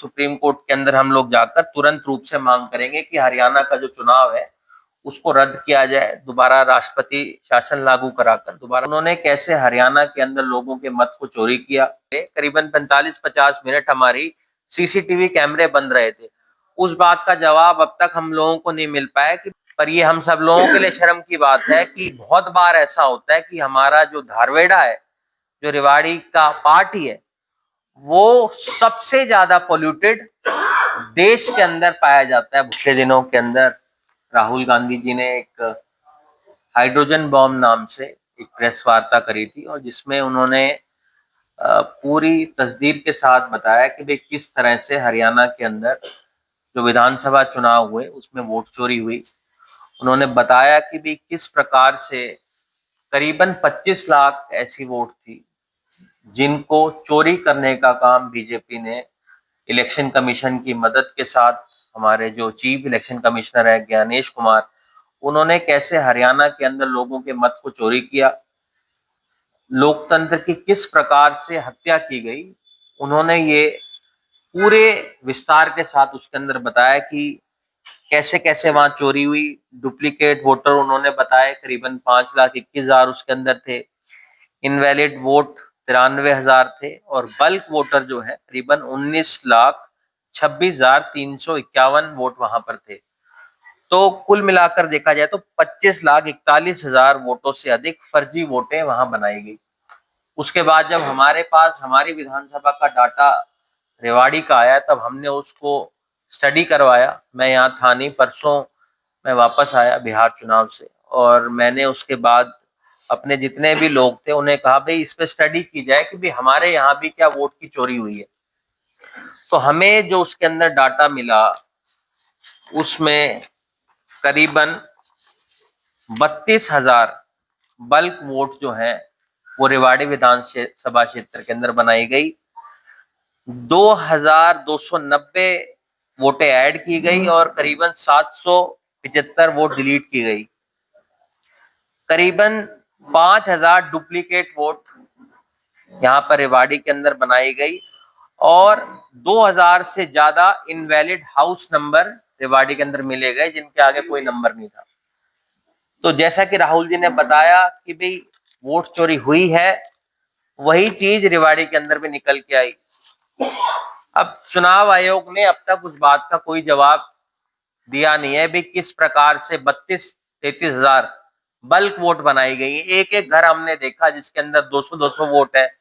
Supreme court के अंदर हम लोग जाकर तुरंत रूप से मांग करेंगे कि हरियाणा का जो चुनाव है उसको रद्द किया जाए, दोबारा राष्ट्रपति शासन लागू कराकर दोबारा। उन्होंने कैसे हरियाणा के अंदर लोगों के मत को चोरी किया, करीबन 45-50 मिनट हमारी सीसीटीवी कैमरे बंद रहे थे। उस बात का जवाब अब तक हम लोगों को नहीं मिल पाया कि पर ये हम सब लोगों के लिए शर्म की बात है कि बहुत बार ऐसा होता है कि हमारा जो धारवेड़ा है, जो रेवाड़ी का पार्ट ही है, वो सबसे ज्यादा पोल्यूटेड देश के अंदर पाया जाता है। पिछले दिनों के अंदर राहुल गांधी जी ने एक हाइड्रोजन बॉम्ब नाम से एक प्रेस वार्ता करी थी और जिसमें उन्होंने पूरी तस्दीर के साथ बताया कि भाई किस तरह से हरियाणा के अंदर जो विधानसभा चुनाव हुए उसमें वोट चोरी हुई। उन्होंने बताया कि भाई किस प्रकार से करीबन 25 लाख ऐसी वोट थी जिनको चोरी करने का काम बीजेपी ने इलेक्शन कमीशन की मदद के साथ, हमारे जो चीफ इलेक्शन कमिश्नर है ज्ञानेश कुमार, उन्होंने कैसे हरियाणा के अंदर लोगों के मत को चोरी किया, लोकतंत्र की किस प्रकार से हत्या की गई। उन्होंने ये पूरे विस्तार के साथ उसके अंदर बताया कि कैसे कैसे वहां चोरी हुई। डुप्लीकेट वोटर उन्होंने बताया करीबन 5,21,000 उसके अंदर थे, इनवैलिड वोट 93,000 थे और बल्क वोटर जो है करीबन 19,26,351 वोट वहां पर थे। तो कुल मिलाकर देखा जाए तो 25,41,000 वोटों से अधिक फर्जी वोटें वहां बनाई गई। उसके बाद जब हमारे पास हमारी विधानसभा का डाटा रेवाड़ी का आया तब हमने उसको स्टडी करवाया। मैं यहाँ था नहीं, परसों मैं वापस आया बिहार चुनाव से और मैंने उसके बाद अपने जितने भी लोग थे उन्हें कहा भाई इस पे स्टडी की जाए कि भाई हमारे यहाँ भी क्या वोट की चोरी हुई है। तो हमें जो उसके अंदर डाटा मिला उसमें करीबन 32,000 बल्क वोट जो है वो रेवाड़ी विधानसभा क्षेत्र के अंदर बनाई गई। 2,290 वोटें ऐड की गई और करीबन 775 वोट डिलीट की गई। करीबन 5,000 डुप्लीकेट वोट यहाँ पर रेवाड़ी के अंदर बनाई गई और 2,000 से ज्यादा इनवैलिड हाउस नंबर रेवाड़ी के अंदर मिले गए जिनके आगे कोई नंबर नहीं था। तो जैसा कि राहुल जी ने बताया कि भाई वोट चोरी हुई है, वही चीज रेवाड़ी के अंदर भी निकल के आई। अब चुनाव आयोग ने अब तक उस बात का कोई जवाब दिया नहीं है भी किस प्रकार से 32-33,000 बल्क वोट बनाई गई। एक एक घर हमने देखा जिसके अंदर 200-200 वोट है,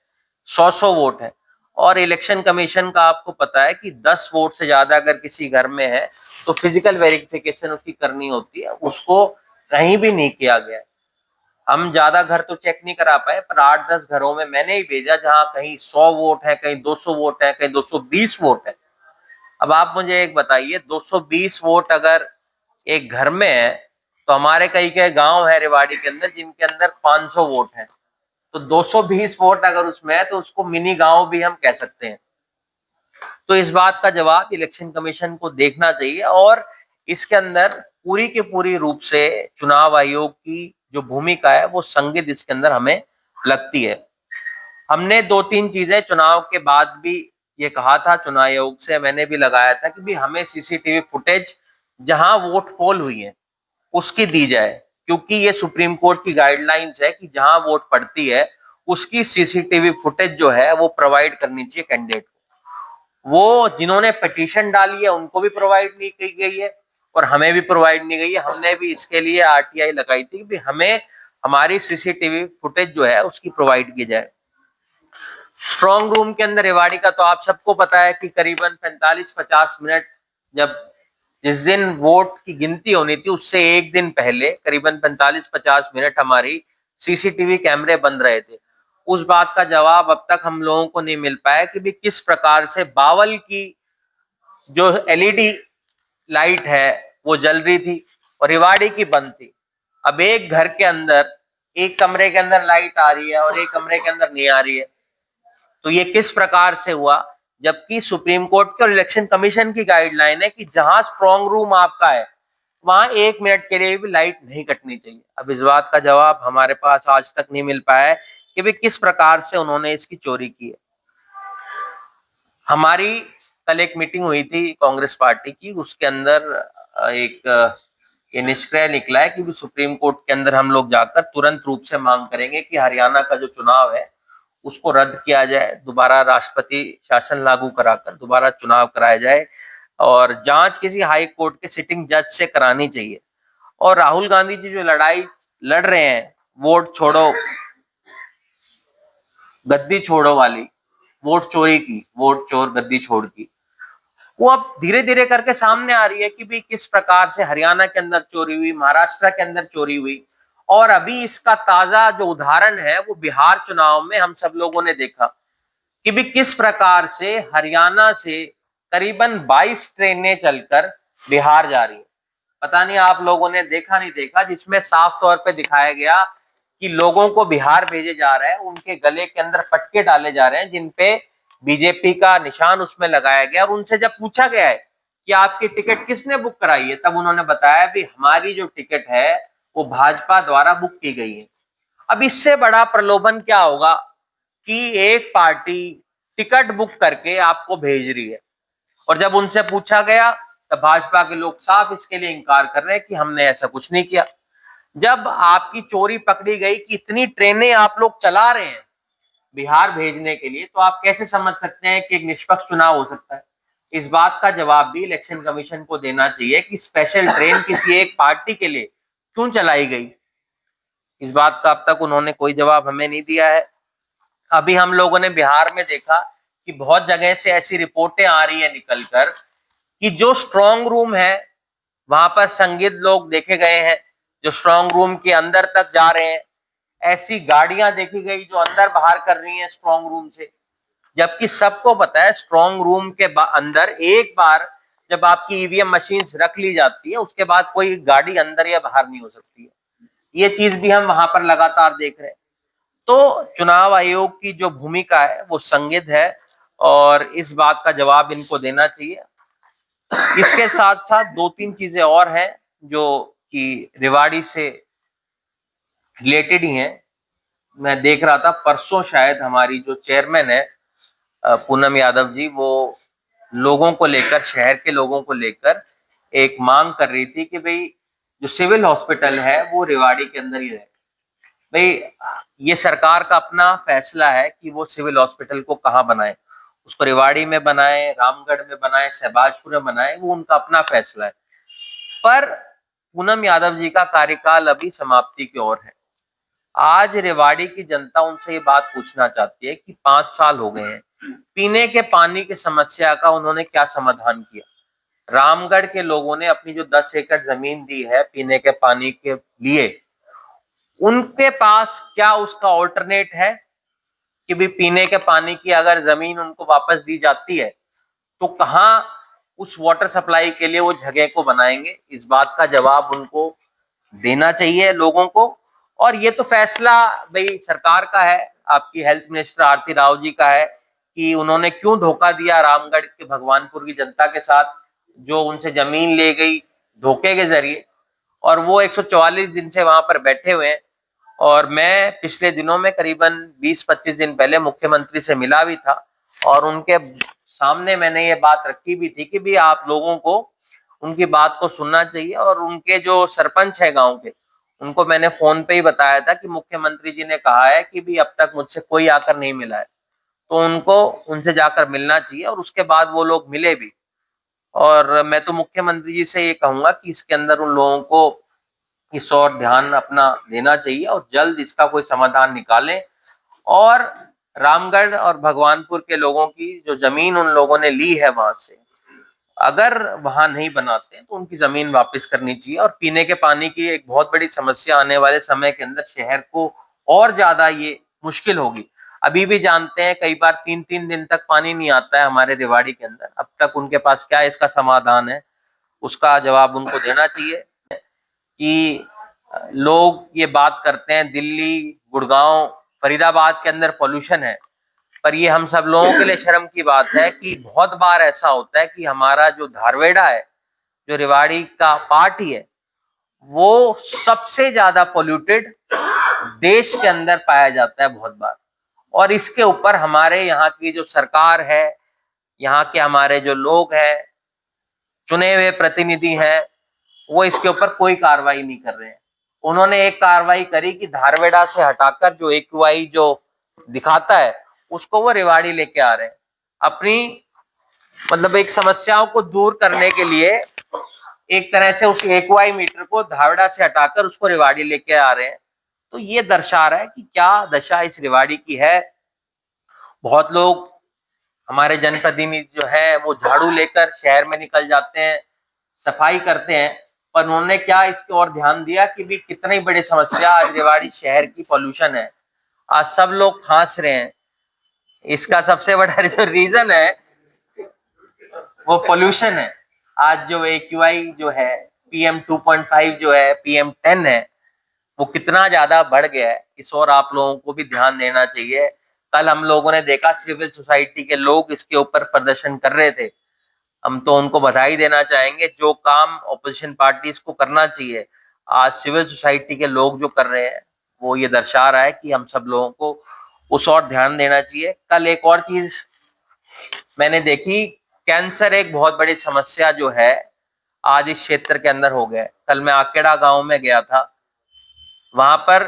100-100 वोट है और इलेक्शन कमीशन का आपको पता है कि 10 वोट से ज्यादा अगर किसी घर में है तो फिजिकल वेरिफिकेशन उसकी करनी होती है, उसको कहीं भी नहीं किया गया। हम ज्यादा घर तो चेक नहीं करा पाए पर 8-10 घरों में मैंने ही भेजा जहां कहीं 100 वोट है, कहीं 200 वोट है, कहीं 220 वोट है। अब आप मुझे एक बताइए 220 वोट अगर एक घर में है तो हमारे कई कई गांव है रेवाड़ी के अंदर जिनके अंदर 500 वोट है, तो 220 वोट अगर उसमें है तो उसको मिनी गांव भी हम कह सकते हैं। तो इस बात का जवाब इलेक्शन कमीशन को देखना चाहिए और इसके अंदर पूरी के पूरी रूप से चुनाव आयोग की जो भूमिका है वो संदिग्ध इसके अंदर हमें लगती है। हमने 2-3 चीजें चुनाव के बाद भी ये कहा था, चुनाव आयोग से मैंने भी लगाया था कि भी हमें सीसीटीवी फुटेज जहां वोट पोल हुई है उसकी दी जाए, क्योंकि ये सुप्रीम कोर्ट की गाइडलाइंस है कि जहां वोट पड़ती है उसकी सीसीटीवी फुटेज जो है वो प्रोवाइड करनी चाहिए कैंडिडेट को। वो जिन्होंने पिटीशन डाली है उनको भी प्रोवाइड नहीं की गई है और हमें भी प्रोवाइड नहीं गई है। हमने भी इसके लिए आरटीआई लगाई थी कि हमें हमारी सीसीटीवी फुटेज जो है उसकी प्रोवाइड की जाए। स्ट्रॉन्ग रूम के अंदर रेवाड़ी का तो आप सबको पता है कि करीबन 45-50 मिनट, जब जिस दिन वोट की गिनती होनी थी उससे एक दिन पहले करीबन 45-50 मिनट हमारी सीसीटीवी कैमरे बंद रहे थे। उस बात का जवाब अब तक हम लोगों को नहीं मिल पाया कि भी किस प्रकार से बावल की जो एलईडी लाइट है वो जल रही थी और रेवाड़ी की बंद थी। अब एक घर के अंदर एक कमरे के अंदर लाइट आ रही है और एक कमरे के अंदर नहीं आ रही है, तो ये किस प्रकार से हुआ, जबकि सुप्रीम कोर्ट की और इलेक्शन कमीशन की गाइडलाइन है कि जहां स्ट्रॉन्ग रूम आपका है वहां 1 मिनट के लिए भी लाइट नहीं कटनी चाहिए। अब इस बात का जवाब हमारे पास आज तक नहीं मिल पाया है कि भी किस प्रकार से उन्होंने इसकी चोरी की है। हमारी कल एक मीटिंग हुई थी कांग्रेस पार्टी की, उसके अंदर एक ये निष्कर्ष निकला है कि सुप्रीम कोर्ट के अंदर हम लोग जाकर तुरंत रूप से मांग करेंगे कि हरियाणा का जो चुनाव है उसको रद्द किया जाए, दोबारा राष्ट्रपति शासन लागू कराकर दोबारा चुनाव कराया जाए और जांच किसी हाई कोर्ट के सिटिंग जज से करानी चाहिए। और राहुल गांधी जी जो लड़ाई लड़ रहे हैं, वोट छोड़ो गद्दी छोड़ो वाली, वोट चोरी की, वोट चोर गद्दी छोड़ की, वो अब धीरे धीरे करके सामने आ रही है कि भी किस प्रकार से हरियाणा के अंदर चोरी हुई, महाराष्ट्र के अंदर चोरी हुई। और अभी इसका ताजा जो उदाहरण है वो बिहार चुनाव में हम सब लोगों ने देखा कि भी किस प्रकार से हरियाणा से करीबन 22 ट्रेनें चलकर बिहार जा रही है। पता नहीं आप लोगों ने देखा नहीं देखा, जिसमें साफ तौर पे दिखाया गया कि लोगों को बिहार भेजे जा रहे हैं, उनके गले के अंदर पटके डाले जा रहे हैं जिनपे बीजेपी का निशान उसमें लगाया गया। और उनसे जब पूछा गया है कि आपकी टिकट किसने बुक कराई है, तब उन्होंने बताया भी हमारी जो टिकट है वो भाजपा द्वारा बुक की गई है। अब इससे बड़ा प्रलोभन क्या होगा कि एक पार्टी टिकट बुक करके आपको भेज रही है। और जब उनसे पूछा गया तब भाजपा के लोग साफ इसके लिए इनकार कर रहे हैं कि हमने ऐसा कुछ नहीं किया। जब आपकी चोरी पकड़ी गई कि इतनी ट्रेनें आप लोग चला रहे हैं बिहार भेजने के लिए, तो आप कैसे समझ सकते हैं कि एक निष्पक्ष चुनाव हो सकता है? इस बात का जवाब भी इलेक्शन कमीशन को देना चाहिए कि स्पेशल ट्रेन किसी एक पार्टी के लिए क्यों चलाई गई। इस बात का अब तक उन्होंने कोई जवाब हमें नहीं दिया है। अभी हम लोगों ने बिहार में देखा कि बहुत जगह से ऐसी रिपोर्टें आ रही है निकलकर कि जो स्ट्रांग रूम है वहां पर संदिग्ध लोग देखे गए हैं, जो स्ट्रांग रूम के अंदर तक जा रहे हैं। ऐसी गाड़ियां देखी गई जो अंदर बाहर कर रही हैं स्ट्रांग रूम से, जबकि सबको पता है स्ट्रांग रूम के अंदर एक बार जब आपकी ईवीएम मशीन रख ली जाती है उसके बाद कोई गाड़ी अंदर या बाहर नहीं हो सकती है। ये चीज भी हम वहां पर लगातार देख रहे हैं। तो चुनाव आयोग की जो भूमिका है वो संदिग्ध है और इस बात का जवाब इनको देना चाहिए। इसके साथ साथ दो तीन चीजें और हैं जो कि रेवाड़ी से रिलेटेड ही हैं। मैं देख रहा था परसों शायद हमारी जो चेयरमैन है पूनम यादव जी, वो लोगों को लेकर, शहर के लोगों को लेकर एक मांग कर रही थी कि भाई जो सिविल हॉस्पिटल है वो रेवाड़ी के अंदर ही रहे। भाई ये सरकार का अपना फैसला है कि वो सिविल हॉस्पिटल को कहाँ बनाए, उसको रेवाड़ी में बनाए, रामगढ़ में बनाए, शहबाजपुर में बनाए, वो उनका अपना फैसला है। पर पूनम यादव जी का कार्यकाल अभी समाप्ति की ओर है। आज रेवाड़ी की जनता उनसे ये बात पूछना चाहती है कि 5 साल हो गए हैं, पीने के पानी की समस्या का उन्होंने क्या समाधान किया? रामगढ़ के लोगों ने अपनी जो 10 एकड़ जमीन दी है पीने के पानी के लिए, उनके पास क्या उसका ऑल्टरनेट है कि भी पीने के पानी की अगर जमीन उनको वापस दी जाती है तो कहां उस वाटर सप्लाई के लिए वो जगह को बनाएंगे? इस बात का जवाब उनको देना चाहिए लोगों को। और ये तो फैसला भाई सरकार का है, आपकी हेल्थ मिनिस्टर आरती राव जी का है कि उन्होंने क्यों धोखा दिया रामगढ़ के भगवानपुर की जनता के साथ, जो उनसे जमीन ले गई धोखे के जरिए। और वो 144 दिन से वहां पर बैठे हुए हैं। और मैं पिछले दिनों में करीबन 20-25 दिन पहले मुख्यमंत्री से मिला भी था और उनके सामने मैंने ये बात रखी भी थी कि भी आप लोगों को उनकी बात को सुनना चाहिए। और उनके जो सरपंच है गांव के, उनको मैंने फोन पे ही बताया था कि मुख्यमंत्री जी ने कहा है कि भी अब तक मुझसे कोई आकर नहीं मिला है, तो उनको उनसे जाकर मिलना चाहिए। और उसके बाद वो लोग मिले भी। और मैं तो मुख्यमंत्री जी से ये कहूंगा कि इसके अंदर उन लोगों को इस ओर ध्यान अपना देना चाहिए और जल्द इसका कोई समाधान निकालें। और रामगढ़ और भगवानपुर के लोगों की जो जमीन उन लोगों ने ली है वहां से, अगर वहां नहीं बनाते तो उनकी जमीन वापस करनी चाहिए। और पीने के पानी की एक बहुत बड़ी समस्या आने वाले समय के अंदर शहर को और ज्यादा ये मुश्किल होगी। अभी भी जानते हैं कई बार 3-3 दिन तक पानी नहीं आता है हमारे रेवाड़ी के अंदर। अब तक उनके पास क्या इसका समाधान है, उसका जवाब उनको देना चाहिए। कि लोग ये बात करते हैं दिल्ली, गुड़गांव, फरीदाबाद के अंदर पॉल्यूशन है, पर ये हम सब लोगों के लिए शर्म की बात है कि बहुत बार ऐसा होता है कि हमारा जो धारवेड़ा है, जो रेवाड़ी का पार्ट ही है, वो सबसे ज्यादा पोल्यूटेड देश के अंदर पाया जाता है बहुत बार। और इसके ऊपर हमारे यहाँ की जो सरकार है, यहाँ के हमारे जो लोग हैं, चुने हुए प्रतिनिधि हैं, वो इसके ऊपर कोई कार्रवाई नहीं कर रहे हैं। उन्होंने एक कार्रवाई करी कि धारवेड़ा से हटाकर जो एक्यूआई जो दिखाता है उसको वो रेवाड़ी लेके आ रहे हैं। अपनी मतलब एक समस्याओं को दूर करने के लिए एक तरह से उस एक्यूआई मीटर को धारवेड़ा से हटाकर उसको रेवाड़ी लेके आ रहे हैं। तो ये दर्शा रहा है कि क्या दशा इस रेवाड़ी की है। बहुत लोग हमारे जनप्रतिनिधि जो है वो झाड़ू लेकर शहर में निकल जाते हैं, सफाई करते हैं, पर उन्होंने क्या इसकी ओर ध्यान दिया कि भी कितनी बड़ी समस्या आज रेवाड़ी शहर की पॉल्यूशन है। आज सब लोग खांस रहे हैं। इसका सबसे बड़ा जो रीजन है वो पोल्यूशन है। आज जो एक्यूआई जो है PM 2.5 जो है PM 10 है, वो कितना ज्यादा बढ़ गया है, इस और आप लोगों को भी ध्यान देना चाहिए। कल हम लोगों ने देखा सिविल सोसाइटी के लोग इसके ऊपर प्रदर्शन कर रहे थे। हम तो उनको बधाई देना चाहेंगे, जो काम ऑपोजिशन पार्टीज को करना चाहिए आज सिविल सोसाइटी के लोग जो कर रहे हैं वो ये दर्शा रहा है कि हम सब लोगों को उस और ध्यान देना चाहिए। कल एक और चीज मैंने देखी, कैंसर एक बहुत बड़ी समस्या जो है आज इस क्षेत्र के अंदर हो गया है। कल मैं आकेड़ा गांव में गया था, वहां पर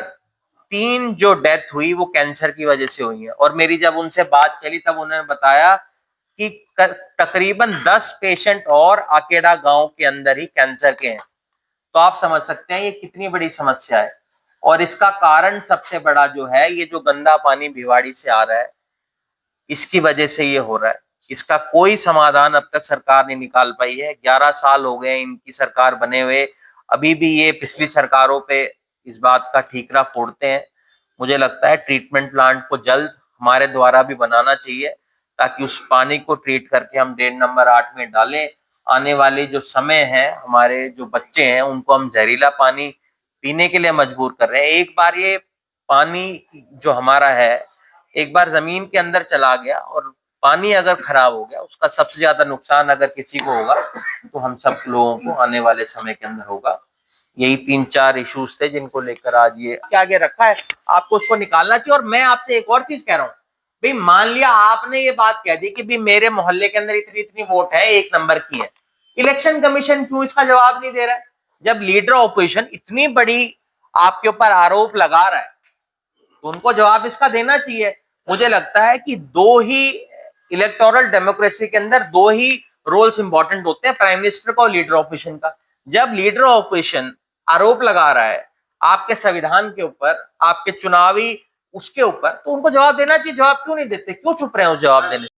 3 जो डेथ हुई वो कैंसर की वजह से हुई है। और मेरी जब उनसे बात चली तब उन्होंने बताया कि तकरीबन 10 पेशेंट और आकेड़ा गांव के अंदर ही कैंसर के हैं। तो आप समझ सकते हैं ये कितनी बड़ी समस्या है। और इसका कारण सबसे बड़ा जो है ये जो गंदा पानी भिवाड़ी से आ रहा है, इसकी वजह से ये हो रहा है। इसका कोई समाधान अब तक सरकार नहीं निकाल पाई है। 11 साल हो गए इनकी सरकार बने हुए, अभी भी ये पिछली सरकारों पे इस बात का ठीकरा फोड़ते हैं। मुझे लगता है ट्रीटमेंट प्लांट को जल्द हमारे द्वारा भी बनाना चाहिए ताकि उस पानी को ट्रीट करके हम ड्रेन नंबर 8 में डालें। आने वाले जो समय है, हमारे जो बच्चे हैं उनको हम जहरीला पानी पीने के लिए मजबूर कर रहे हैं। एक बार ये पानी जो हमारा है एक बार जमीन के अंदर चला गया और पानी अगर खराब हो गया, उसका सबसे ज्यादा नुकसान अगर किसी को होगा तो हम सब लोगों को आने वाले समय के अंदर होगा। यही 3-4 इश्यूज थे जिनको लेकर आज ये आगे रखा है। आपको उसको निकालना चाहिए। और मैं आपसे एक और चीज कह रहा हूँ, भाई मान लिया आपने ये बात कह दी कि भाई मेरे मोहल्ले के अंदर इतनी इतनी वोट है, 1 नंबर की है, इलेक्शन कमीशन क्यों इसका जवाब नहीं दे रहा है? जब लीडर ऑपोजिशन इतनी बड़ी आपके ऊपर आरोप लगा रहा है तो उनको जवाब इसका देना चाहिए। मुझे लगता है कि दो ही इलेक्टोरल डेमोक्रेसी के अंदर दो ही रोल्स इंपॉर्टेंट होते हैं, प्राइम मिनिस्टर का और लीडर ऑपोजिशन का। जब लीडर ऑपोजिशन आरोप लगा रहा है आपके संविधान के ऊपर, आपके चुनावी उसके ऊपर, तो उनको जवाब देना चाहिए। जवाब क्यों नहीं देते? क्यों चुप रहे हैं उस जवाब देने से?